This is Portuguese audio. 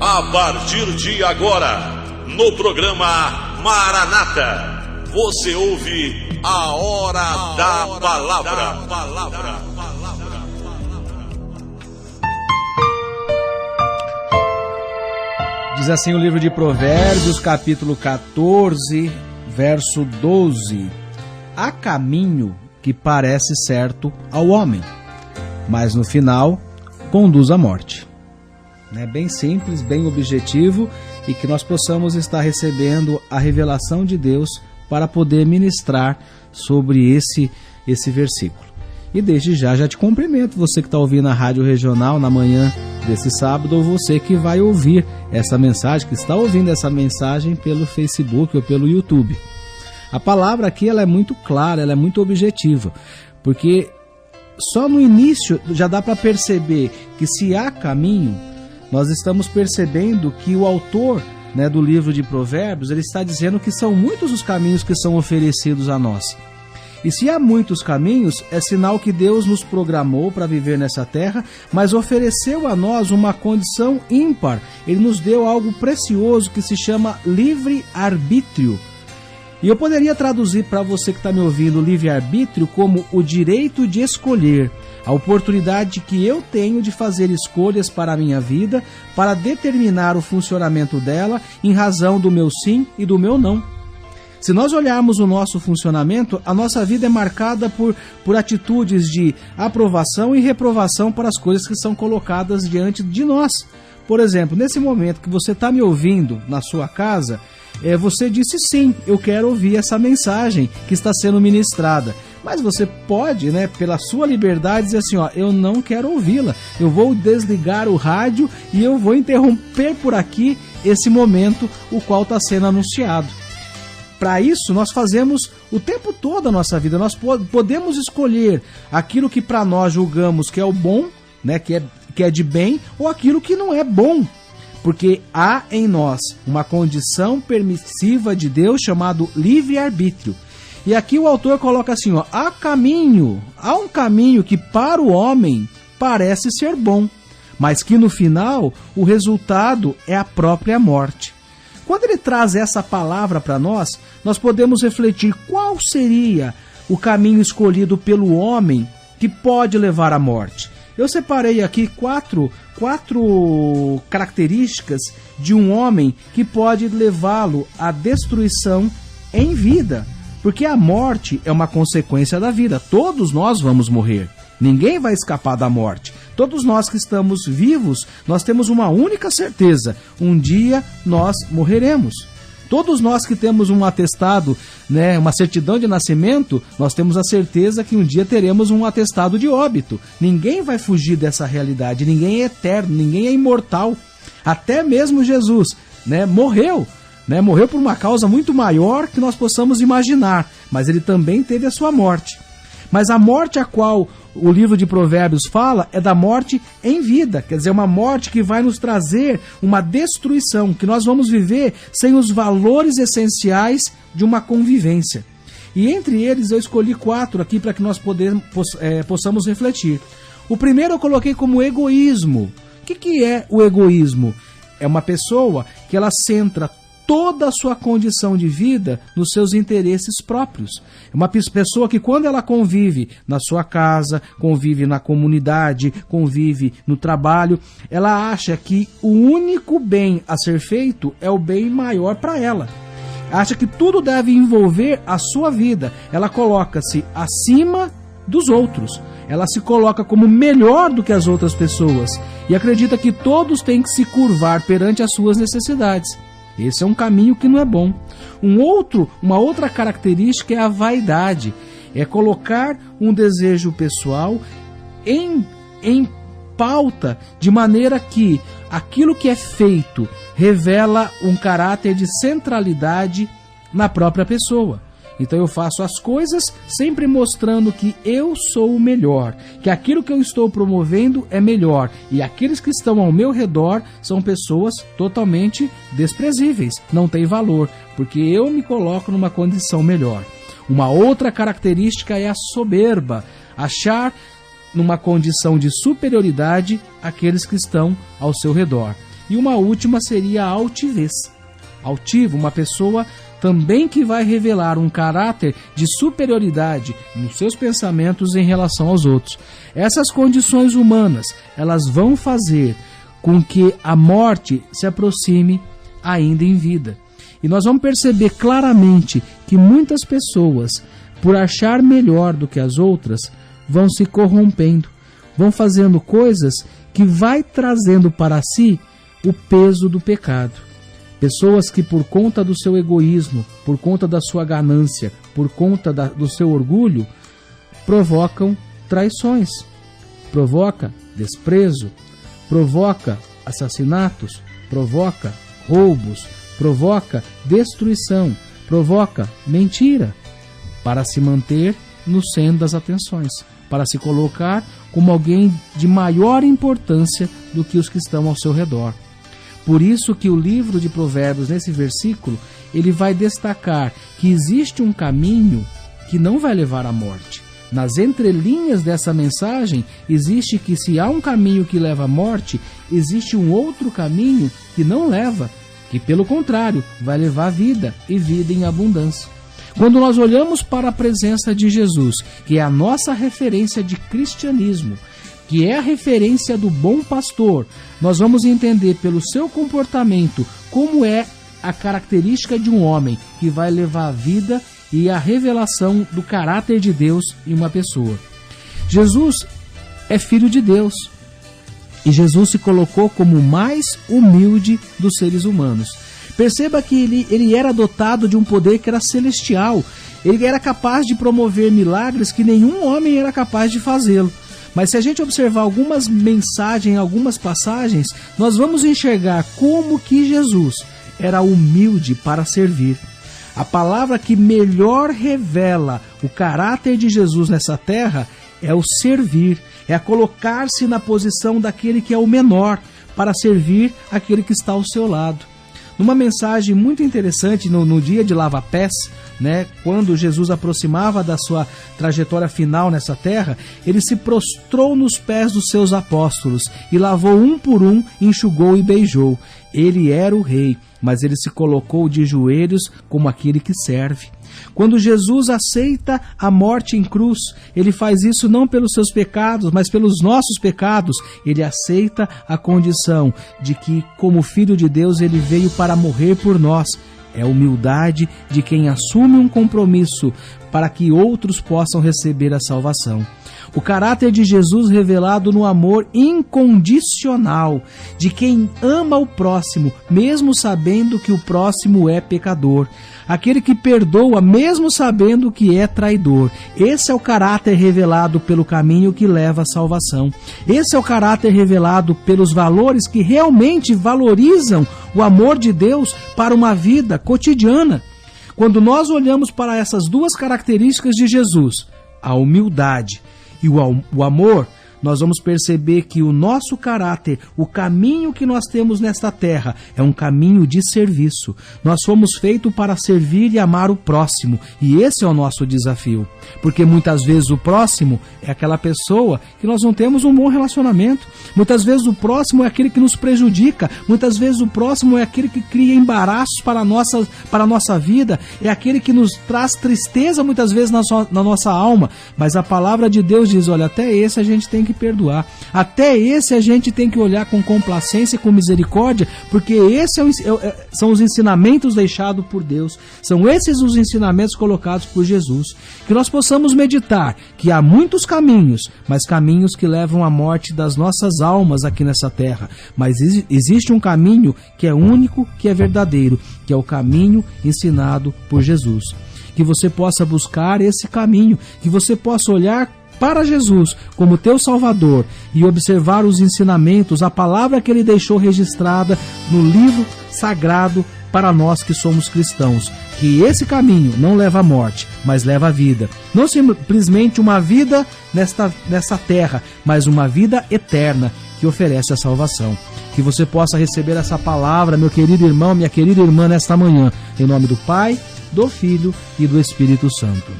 A partir de agora, no programa Maranata, você ouve a Hora da Palavra. Diz assim o livro de Provérbios, capítulo 14, verso 12. Há caminho que parece certo ao homem, mas no final conduz à morte. É bem simples, bem objetivo, e que nós possamos estar recebendo a revelação de Deus para poder ministrar sobre esse versículo. E desde já te cumprimento, você que está ouvindo a Rádio Regional na manhã desse sábado, ou você que vai ouvir essa mensagem, que está ouvindo essa mensagem pelo Facebook ou pelo YouTube. A palavra aqui ela é muito clara, ela é muito objetiva, porque só no início já dá para perceber que se há caminho, nós estamos percebendo que o autor, do livro de Provérbios, ele está dizendo que são muitos os caminhos que são oferecidos a nós. E se há muitos caminhos, é sinal que Deus nos programou para viver nessa terra, mas ofereceu a nós uma condição ímpar. Ele nos deu algo precioso que se chama livre-arbítrio. E eu poderia traduzir para você que está me ouvindo livre-arbítrio como o direito de escolher, a oportunidade que eu tenho de fazer escolhas para a minha vida, para determinar o funcionamento dela em razão do meu sim e do meu não. Se nós olharmos o nosso funcionamento, a nossa vida é marcada por atitudes de aprovação e reprovação para as coisas que são colocadas diante de nós. Por exemplo, nesse momento que você está me ouvindo na sua casa, você disse sim, eu quero ouvir essa mensagem que está sendo ministrada. Mas você pode, pela sua liberdade, dizer assim, eu não quero ouvi-la. Eu vou desligar o rádio e eu vou interromper por aqui esse momento o qual está sendo anunciado. Para isso, nós fazemos o tempo todo a nossa vida. Nós podemos escolher aquilo que para nós julgamos que é o bom, que é de bem, ou aquilo que não é bom. Porque há em nós uma condição permissiva de Deus chamado livre-arbítrio. E aqui o autor coloca assim, há um caminho que para o homem parece ser bom, mas que no final o resultado é a própria morte. Quando ele traz essa palavra para nós podemos refletir qual seria o caminho escolhido pelo homem que pode levar à morte. Eu separei aqui quatro características de um homem que pode levá-lo à destruição em vida. Porque a morte é uma consequência da vida. Todos nós vamos morrer. Ninguém vai escapar da morte. Todos nós que estamos vivos, nós temos uma única certeza. Um dia nós morreremos. Todos nós que temos um atestado, uma certidão de nascimento, nós temos a certeza que um dia teremos um atestado de óbito. Ninguém vai fugir dessa realidade. Ninguém é eterno, ninguém é imortal. Até mesmo Jesus, morreu. Morreu por uma causa muito maior que nós possamos imaginar, mas ele também teve a sua morte. Mas a morte a qual o livro de Provérbios fala é da morte em vida, quer dizer, uma morte que vai nos trazer uma destruição, que nós vamos viver sem os valores essenciais de uma convivência. E entre eles eu escolhi 4 aqui para que nós possamos refletir. O primeiro eu coloquei como egoísmo. O que é o egoísmo? É uma pessoa que ela centra toda a sua condição de vida nos seus interesses próprios. É uma pessoa que quando ela convive na sua casa, convive na comunidade, convive no trabalho, ela acha que o único bem a ser feito é o bem maior para ela. Acha que tudo deve envolver a sua vida. Ela coloca-se acima dos outros. Ela se coloca como melhor do que as outras pessoas e acredita que todos têm que se curvar perante as suas necessidades. Esse é um caminho que não é bom. Uma outra característica é a vaidade. É colocar um desejo pessoal em pauta, de maneira que aquilo que é feito revela um caráter de centralidade na própria pessoa. Então eu faço as coisas sempre mostrando que eu sou o melhor, que aquilo que eu estou promovendo é melhor, e aqueles que estão ao meu redor são pessoas totalmente desprezíveis, não têm valor, porque eu me coloco numa condição melhor. Uma outra característica é a soberba, achar numa condição de superioridade aqueles que estão ao seu redor. E uma última seria a altivez. Altivo, uma pessoa também que vai revelar um caráter de superioridade nos seus pensamentos em relação aos outros. Essas condições humanas, elas vão fazer com que a morte se aproxime ainda em vida. E nós vamos perceber claramente que muitas pessoas, por achar melhor do que as outras, vão se corrompendo, vão fazendo coisas que vai trazendo para si o peso do pecado. Pessoas que, por conta do seu egoísmo, por conta da sua ganância, por conta do seu orgulho, provocam traições, provoca desprezo, provoca assassinatos, provoca roubos, provoca destruição, provoca mentira, para se manter no centro das atenções, para se colocar como alguém de maior importância do que os que estão ao seu redor. Por isso que o livro de Provérbios, nesse versículo, ele vai destacar que existe um caminho que não vai levar à morte. Nas entrelinhas dessa mensagem, existe que se há um caminho que leva à morte, existe um outro caminho que não leva, que pelo contrário, vai levar à vida e vida em abundância. Quando nós olhamos para a presença de Jesus, que é a nossa referência de cristianismo, que é a referência do bom pastor, nós vamos entender pelo seu comportamento como é a característica de um homem que vai levar a vida e a revelação do caráter de Deus em uma pessoa. Jesus é filho de Deus e Jesus se colocou como o mais humilde dos seres humanos. Perceba que ele era dotado de um poder que era celestial. Ele era capaz de promover milagres que nenhum homem era capaz de fazê-lo. Mas se a gente observar algumas mensagens, algumas passagens, nós vamos enxergar como que Jesus era humilde para servir. A palavra que melhor revela o caráter de Jesus nessa terra é o servir, é a colocar-se na posição daquele que é o menor para servir aquele que está ao seu lado. Numa mensagem muito interessante no dia de lava-pés, né, quando Jesus aproximava da sua trajetória final nessa terra, ele se prostrou nos pés dos seus apóstolos e lavou um por um, enxugou e beijou. Ele era o rei, mas ele se colocou de joelhos como aquele que serve. Quando Jesus aceita a morte em cruz, ele faz isso não pelos seus pecados, mas pelos nossos pecados. Ele aceita a condição de que, como Filho de Deus, ele veio para morrer por nós. É a humildade de quem assume um compromisso para que outros possam receber a salvação. O caráter de Jesus revelado no amor incondicional, de quem ama o próximo, mesmo sabendo que o próximo é pecador. Aquele que perdoa, mesmo sabendo que é traidor. Esse é o caráter revelado pelo caminho que leva à salvação. Esse é o caráter revelado pelos valores que realmente valorizam o amor de Deus para uma vida cotidiana. Quando nós olhamos para essas duas características de Jesus, a humildade e o amor, nós vamos perceber que o nosso caráter, o caminho que nós temos nesta terra, é um caminho de serviço. Nós fomos feitos para servir e amar o próximo, e esse é o nosso desafio. Porque muitas vezes o próximo é aquela pessoa que nós não temos um bom relacionamento. Muitas vezes o próximo é aquele que nos prejudica. Muitas vezes o próximo é aquele que cria embaraços para a nossa vida. É aquele que nos traz tristeza muitas vezes na nossa alma. Mas a palavra de Deus diz, olha, até esse a gente tem que perdoar. Até esse a gente tem que olhar com complacência e com misericórdia, porque esses são os ensinamentos deixados por Deus. São esses os ensinamentos colocados por Jesus. Que nós possamos meditar que há muitos caminhos, mas caminhos que levam à morte das nossas almas aqui nessa terra. Mas existe um caminho que é único, que é verdadeiro, que é o caminho ensinado por Jesus. Que você possa buscar esse caminho, que você possa olhar para Jesus como teu Salvador e observar os ensinamentos, a palavra que ele deixou registrada no livro sagrado para nós que somos cristãos. Que esse caminho não leva à morte, mas leva à vida. Não simplesmente uma vida nessa terra, mas uma vida eterna que oferece a salvação. Que você possa receber essa palavra, meu querido irmão, minha querida irmã, nesta manhã. Em nome do Pai, do Filho e do Espírito Santo.